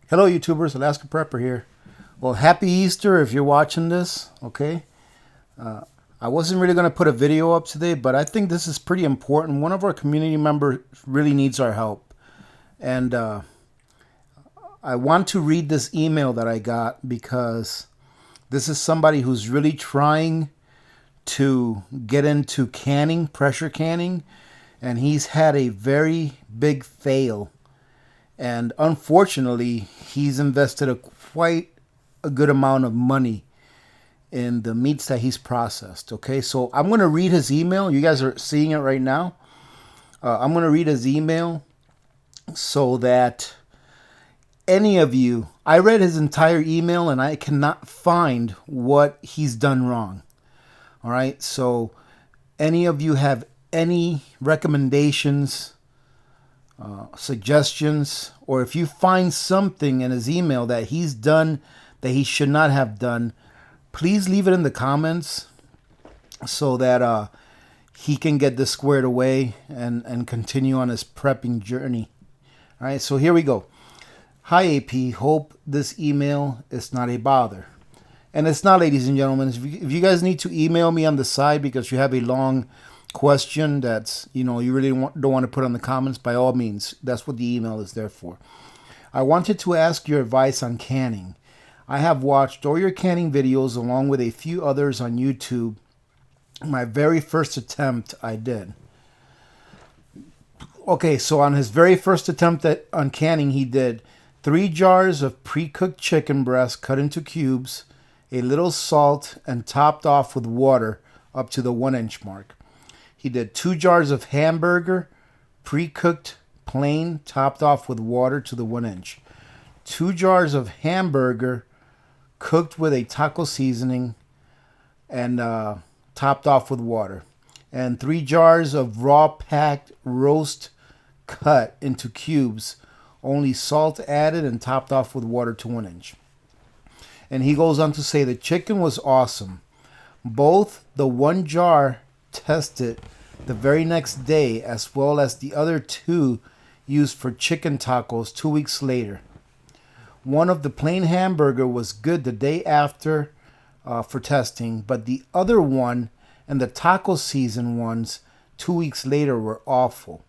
Hello YouTubers, Alaska Prepper here. Well, happy Easter if you're watching this, okay? I wasn't really going to put a video up today, but I think this is pretty important. One of our community members really needs our help. And I want to read this email that I got because this is somebody who's really trying to get into canning, pressure canning, and he's had a very big fail. And unfortunately, he's invested quite a good amount of money in the meats that he's processed. Okay, so I'm going to read his email. You guys are seeing it right now. I'm going to read his email so that any of you, I read his entire email and I cannot find what he's done wrong. All right, so any of you have any recommendations, suggestions, or if you find something in his email that he's done that he should not have done, please leave it in the comments so that he can get this squared away and continue on his prepping journey. All right, so here we go. Hi AP, hope this email is not a bother. And it's not, ladies and gentlemen. If you guys need to email me on the side because you have a long question that's, you really don't want to put on the comments, by all means, that's what the email is there for. I wanted to ask your advice on canning. I have watched all your canning videos along with a few others on YouTube. My very first attempt I did. Okay, so on his very first attempt on canning, he did 3 jars of pre-cooked chicken breast cut into cubes, a little salt, and topped off with water up to the 1-inch mark. He did 2 jars of hamburger, pre-cooked, plain, topped off with water to the 1-inch. 2 jars of hamburger, cooked with a taco seasoning, and topped off with water. And 3 jars of raw packed roast cut into cubes, only salt added and topped off with water to 1-inch. And he goes on to say the chicken was awesome. Both the 1 jar tested the very next day as well as the other 2 used for chicken tacos 2 weeks later. One of the plain hamburger was good the day after for testing, but the other one and the taco season ones 2 weeks later were awful.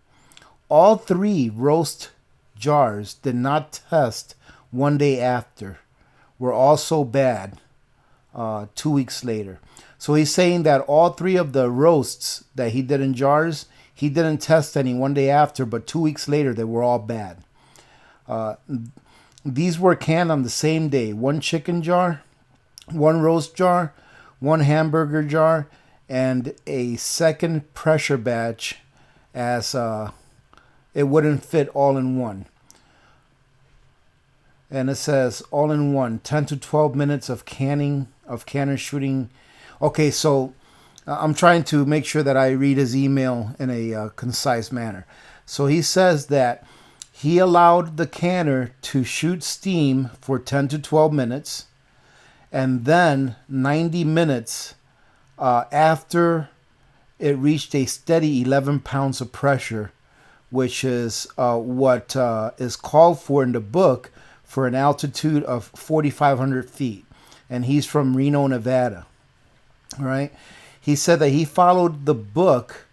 All 3 roast jars did not test 1 day after, were also bad 2 weeks later. So he's saying that all 3 of the roasts that he did in jars, he didn't test any 1 day after, but 2 weeks later they were all bad. These were canned on the same day. 1 chicken jar, 1 roast jar, 1 hamburger jar, and a second pressure batch as it wouldn't fit all in one. And it says all in one, 10 to 12 minutes of canning, of canner shooting. Okay, so I'm trying to make sure that I read his email in a concise manner. So he says that he allowed the canner to shoot steam for 10 to 12 minutes, and then 90 minutes after it reached a steady 11 pounds of pressure, which is what is called for in the book for an altitude of 4,500 feet. And he's from Reno, Nevada. All right. He said that he followed the book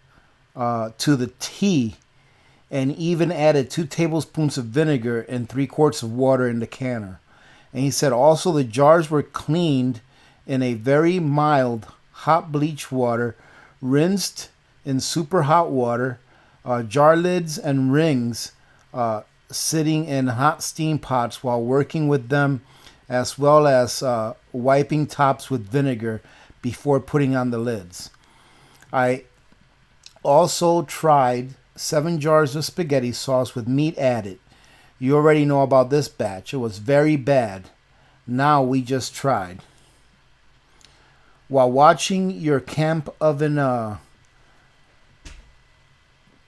to the T and even added 2 tablespoons of vinegar and 3 quarts of water in the canner. And he said also the jars were cleaned in a very mild hot bleach water, rinsed in super hot water, jar lids and rings sitting in hot steam pots while working with them, as well as wiping tops with vinegar before putting on the lids. I also tried 7 jars of spaghetti sauce with meat added. You already know about this batch. It was very bad. Now we just tried. While watching your camp oven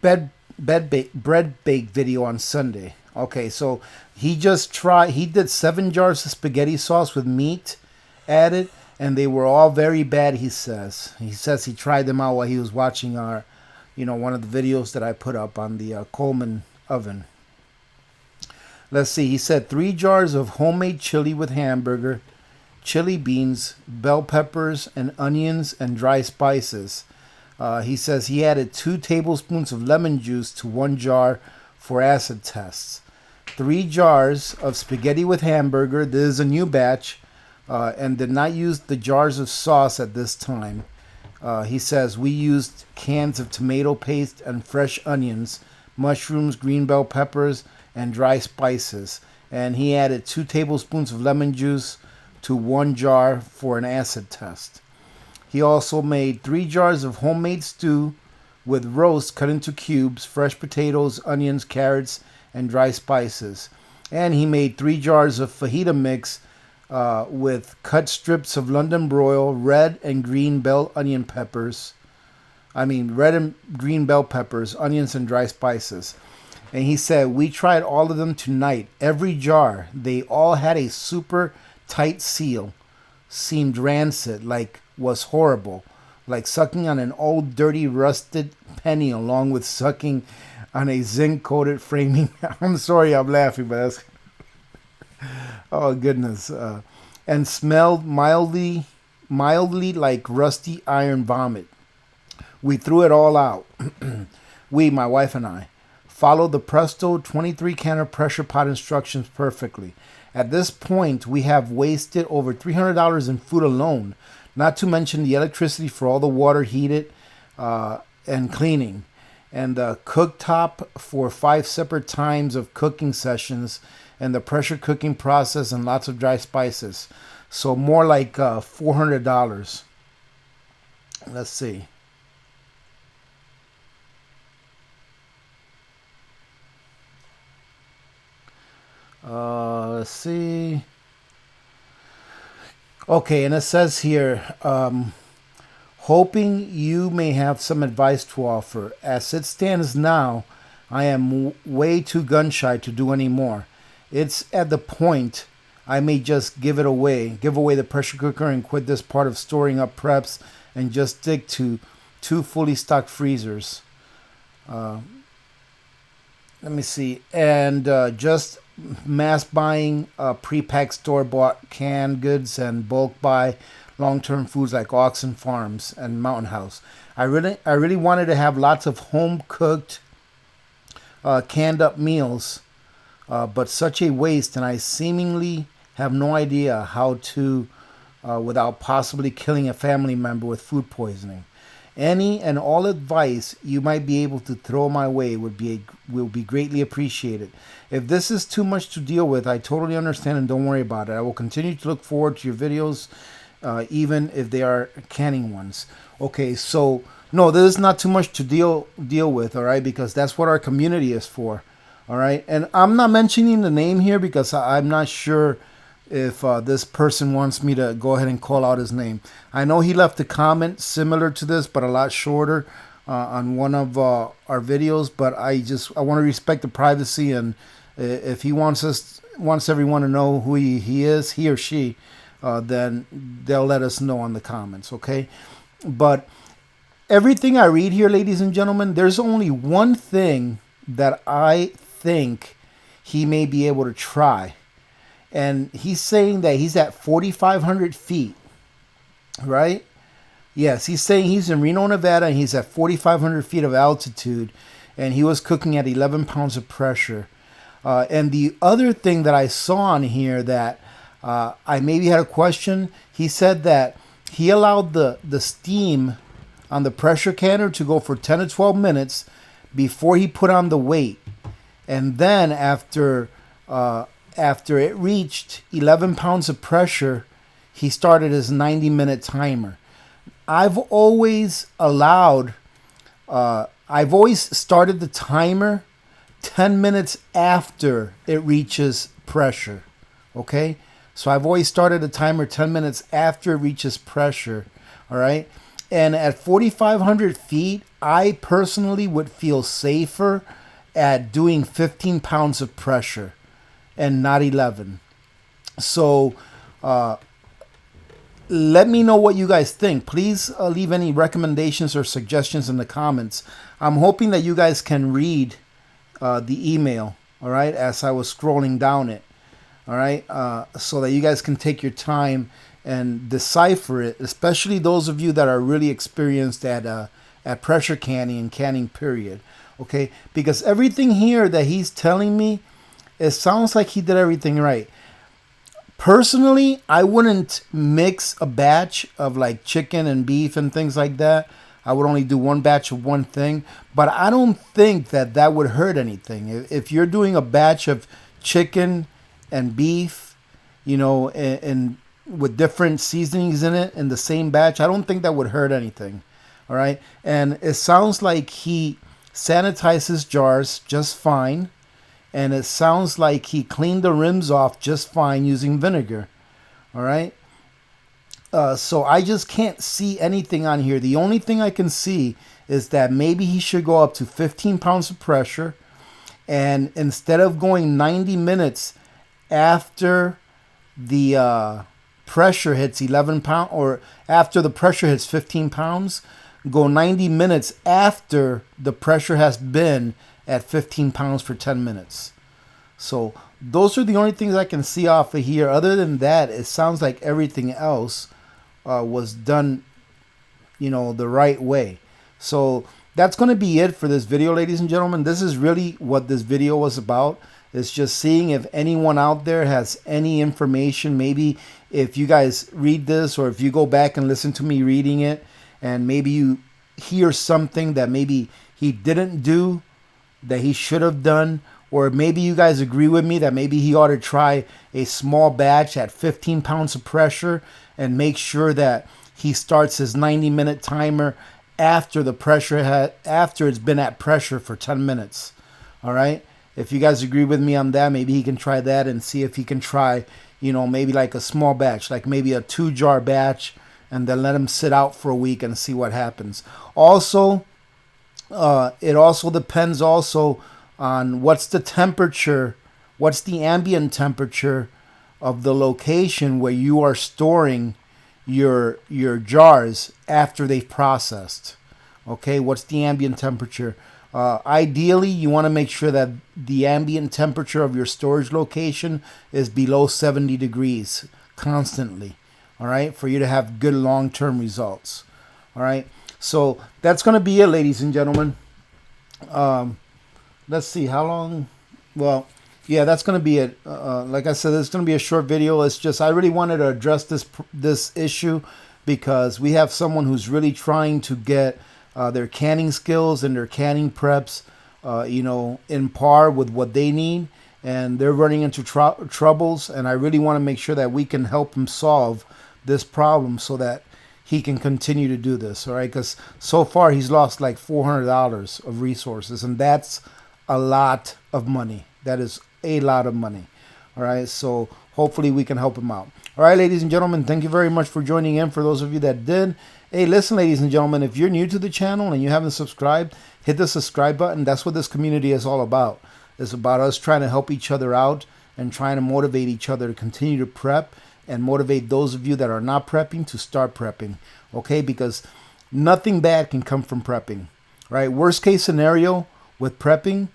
bread bake video on Sunday. Okay, so he did 7 jars of spaghetti sauce with meat added, and they were all very bad, he says. He says he tried them out while he was watching our, one of the videos that I put up on the Coleman oven. Let's see. He said 3 jars of homemade chili with hamburger, chili beans, bell peppers, and onions and dry spices. He says he added 2 tablespoons of lemon juice to 1 jar for acid tests. 3 jars of spaghetti with hamburger. This is a new batch, and did not use the jars of sauce at this time. He says we used cans of tomato paste and fresh onions, mushrooms, green bell peppers, and dry spices. And he added 2 tablespoons of lemon juice to 1 jar for an acid test. He also made 3 jars of homemade stew with roast cut into cubes, fresh potatoes, onions, carrots, and dry spices. And he made 3 jars of fajita mix with cut strips of London broil, red and green bell peppers, onions, and dry spices. And he said, we tried all of them tonight. Every jar, they all had a super tight seal. Seemed rancid, like was horrible. Like sucking on an old, dirty, rusted penny along with sucking on a zinc-coated framing. I'm sorry I'm laughing, but that's... oh, goodness. And smelled mildly like rusty iron vomit. We threw it all out. We, my wife and I, followed the Presto 23 canner pressure pot instructions perfectly. At this point, we have wasted over $300 in food alone, not to mention the electricity for all the water heated and cleaning, and the cooktop for 5 separate times of cooking sessions, and the pressure cooking process, and lots of dry spices. So more like $400. Let's see. Let's see. Okay, and it says here, hoping you may have some advice to offer. As it stands now, I am way too gun shy to do any more. It's at the point I may just give away the pressure cooker and quit this part of storing up preps and just stick to 2 fully stocked freezers. Let me see. And just mass buying pre-packed store-bought canned goods and bulk buy long-term foods like Augason Farms and Mountain House. I really wanted to have lots of home-cooked canned up meals, but such a waste, and I seemingly have no idea how to without possibly killing a family member with food poisoning. Any and all advice you might be able to throw my way will be greatly appreciated. If this is too much to deal with, I totally understand and don't worry about it. I will continue to look forward to your videos, even if they are canning ones. Okay, so no, this is not too much to deal with, all right, because that's what our community is for, all right. And I'm not mentioning the name here because I'm not sure if this person wants me to go ahead and call out his name. I know he left a comment similar to this, but a lot shorter on one of our videos, but I want to respect the privacy, and if he wants everyone to know who he is, he or she, then they'll let us know on the comments, okay? But everything I read here, ladies and gentlemen, there's only one thing that I think he may be able to try. And he's saying that he's at 4,500 feet, right? Yes, he's saying he's in Reno, Nevada, and he's at 4,500 feet of altitude, and he was cooking at 11 pounds of pressure. And the other thing that I saw on here that I maybe had a question, he said that he allowed the steam on the pressure canner to go for 10 to 12 minutes before he put on the weight. And then after it reached 11 pounds of pressure, he started his 90-minute timer. I've always started the timer 10 minutes after it reaches pressure, okay? So I've always started the timer 10 minutes after it reaches pressure, all right? And at 4,500 feet, I personally would feel safer at doing 15 pounds of pressure and not 11. So let me know what you guys think. Please leave any recommendations or suggestions in the comments. I'm hoping that you guys can read the email all right, as I was scrolling down it, all right, so that you guys can take your time and decipher it, especially those of you that are really experienced at pressure canning and canning period, okay? Because everything here that he's telling me, it sounds like he did everything right. Personally, I wouldn't mix a batch of like chicken and beef and things like that. I would only do one batch of one thing, but I don't think that that would hurt anything. If you're doing a batch of chicken and beef, you know, and with different seasonings in it in the same batch, I don't think that would hurt anything. All right. And it sounds like he sanitizes jars just fine. And it sounds like he cleaned the rims off just fine using vinegar. All right. So I just can't see anything on here. The only thing I can see is that maybe he should go up to 15 pounds of pressure. And instead of going 90 minutes after the pressure hits 11 pounds, or after the pressure hits 15 pounds, go 90 minutes after the pressure has been at 15 pounds for 10 minutes. So those are the only things I can see off of here. Other than that, it sounds like everything else was done, you know, the right way. So that's going to be it for this video, ladies and gentlemen. This is really what this video was about. It's just seeing if anyone out there has any information. Maybe if you guys read this, or if you go back and listen to me reading it, and maybe you hear something that maybe he didn't do that he should have done, or maybe you guys agree with me that maybe he ought to try a small batch at 15 pounds of pressure and make sure that he starts his 90-minute timer after the pressure after it's been at pressure for 10 minutes. All right. If you guys agree with me on that, maybe he can try that and see if he can try, you know, maybe like a small batch, like maybe a 2-jar batch, and then let him sit out for a week and see what happens. Also, it also depends also on what's the temperature, what's the ambient temperature of the location where you are storing your jars after they've processed. Okay, what's the ambient temperature? Ideally, you want to make sure that the ambient temperature of your storage location is below 70 degrees constantly. All right, for you to have good long-term results. All right, so that's going to be it, ladies and gentlemen. Let's see how long. Well, yeah, that's going to be it. Like I said, it's going to be a short video. It's just I really wanted to address this issue because we have someone who's really trying to get their canning skills and their canning preps, you know, in par with what they need, and they're running into troubles. And I really want to make sure that we can help them solve this problem so that he can continue to do this. All right, because so far he's lost like $400 of resources, and that's a lot of money. That is a lot of money. All right, so hopefully we can help him out. All right, ladies and gentlemen, thank you very much for joining in. For those of you that did, hey, listen, ladies and gentlemen, if you're new to the channel and you haven't subscribed, hit the subscribe button. That's what this community is all about. It's about us trying to help each other out and trying to motivate each other to continue to prep and motivate those of you that are not prepping to start prepping. Okay, because nothing bad can come from prepping. Right? Worst case scenario with prepping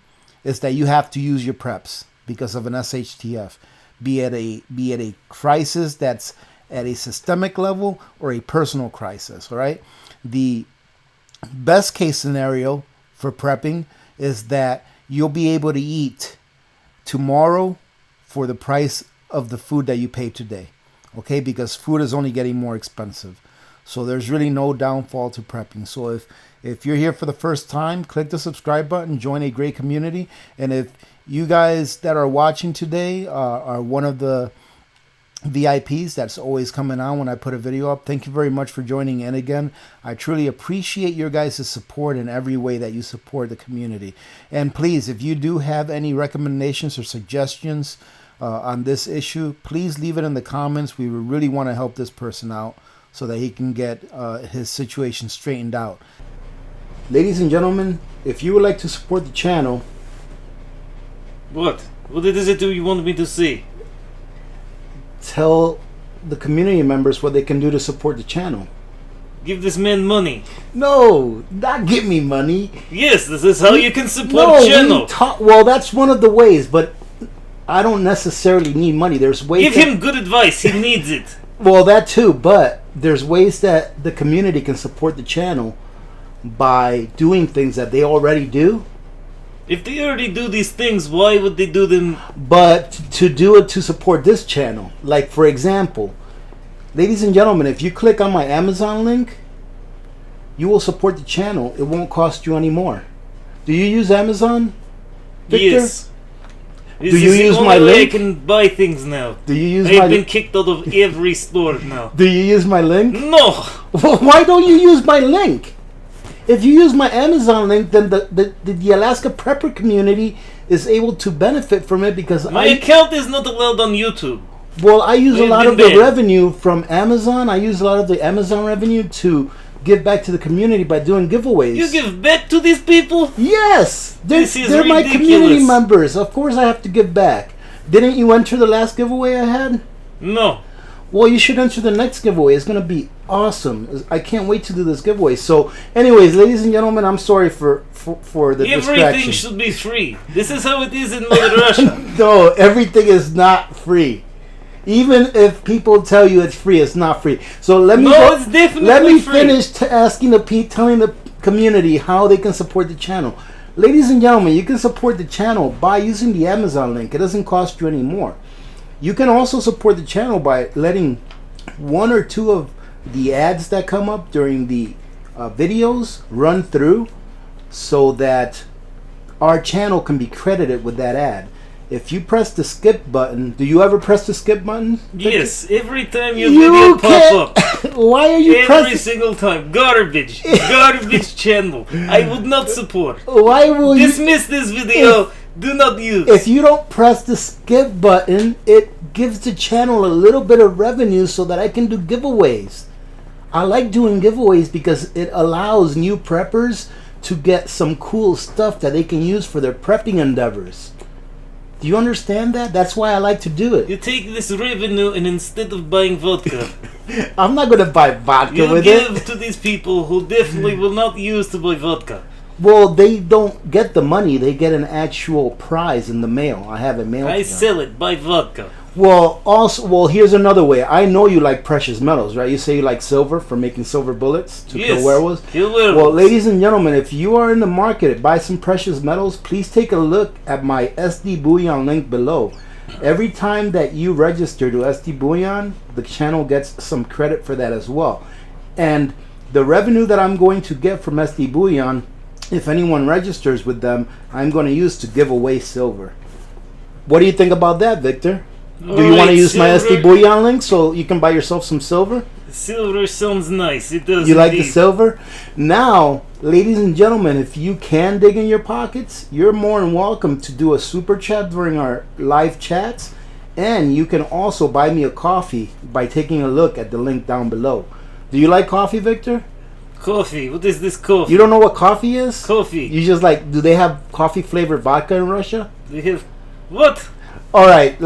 is that you have to use your preps because of an SHTF, be it a crisis that's at a systemic level or a personal crisis. All right. The best case scenario for prepping is that you'll be able to eat tomorrow for the price of the food that you paid today. Okay, because food is only getting more expensive. So there's really no downfall to prepping. So if you're here for the first time, click the subscribe button, join a great community. And if you guys that are watching today are one of the VIPs that's always coming on when I put a video up, thank you very much for joining in again. I truly appreciate your guys' support in every way that you support the community. And please, if you do have any recommendations or suggestions on this issue, please leave it in the comments. We would really want to help this person out so that he can get his situation straightened out. Ladies and gentlemen, if you would like to support the channel... What? What is it you want me to see? Tell the community members what they can do to support the channel. Give this man money. No, not give me money. Yes, this is how you can support No, channel. well, that's one of the ways, but I don't necessarily need money. There's ways. Give him good advice. He needs it. Well, that too, but there's ways that the community can support the channel by doing things that they already do. If they already do these things, why would they do them? But to do it to support this channel, like for example, ladies and gentlemen, if you click on my Amazon link, you will support the channel. It won't cost you any more. Do you use Amazon, Victor? Yes. Do you use my link? I can buy things now. Do you use I've been kicked out of every store now. Do you use my link? No. Well, why don't you use my link? If you use my Amazon link, then the Alaska Prepper community is able to benefit from it because my account is not allowed on YouTube. Well, I use a lot of the banned. revenue from Amazon. I use a lot of the Amazon revenue to give back to the community by doing giveaways. You give back to these people? Yes! This is they're my ridiculous. community members. Of course I have to give back. Didn't you enter the last giveaway I had? No. Well, you should enter the next giveaway. It's going to be awesome. I can't wait to do this giveaway. So, anyways, ladies and gentlemen, I'm sorry for the distraction. Everything should be free. This is how it is in Mother Russia. No, everything is not free. Even if people tell you it's free, it's not free. So let me it's definitely free. Finish telling the community how they can support the channel. Ladies and gentlemen, you can support the channel by using the Amazon link. It doesn't cost you any more. You can also support the channel by letting one or two of the ads that come up during the videos run through so that our channel can be credited with that ad. If you press the skip button, do you ever press the skip button? Yes, every time your video pop up. Why are you every single time? Garbage. Garbage channel. I would not support. Why will dismiss this video? Do not use. If you don't press the skip button, it gives the channel a little bit of revenue so that I can do giveaways. I like doing giveaways because it allows new preppers to get some cool stuff that they can use for their prepping endeavors. Do you understand that? That's why I like to do it. You take this revenue and instead of buying vodka, I'm not going to buy vodka with it. You give to these people who definitely will not use to buy vodka. Well, they don't get the money. They get an actual prize in the mail. I have it mailed to them. Sell it. Buy vodka. Well, here's another way. I know you like precious metals, right? You say you like silver for making silver bullets to kill werewolves. Well, ladies and gentlemen, if you are in the market to buy some precious metals, please take a look at my SD Bullion link below. Every time that you register to SD Bullion, the channel gets some credit for that as well. And the revenue that I'm going to get from SD Bullion, if anyone registers with them, I'm going to use to give away silver. What do you think about that, Victor? Do you want to use my SD Bullion link so you can buy yourself some silver? Silver sounds nice. It does. You like the silver? Now, ladies and gentlemen, if you can dig in your pockets, you're more than welcome to do a super chat during our live chats. And you can also buy me a coffee by taking a look at the link down below. Do you like coffee, Victor? Coffee? What is this coffee? You don't know what coffee is? Coffee. You just like, do they have coffee flavored vodka in Russia? They have what? Alright,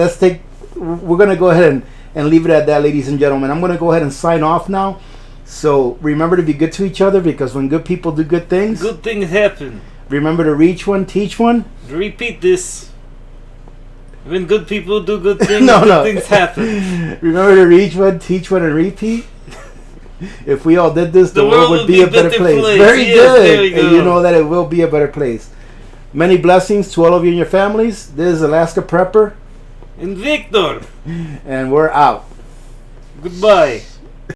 we're going to go ahead and leave it at that, ladies and gentlemen. I'm going to go ahead and sign off now. So remember to be good to each other, because when good people do good things happen. Remember to reach one, teach one. Repeat this. When good people do good things, things happen. Remember to reach one, teach one, and repeat. If we all did this, the world would be a better place. Very good. And you know that it will be a better place. Many blessings to all of you and your families. This is Alaska Prepper. And Victor. And we're out. Goodbye.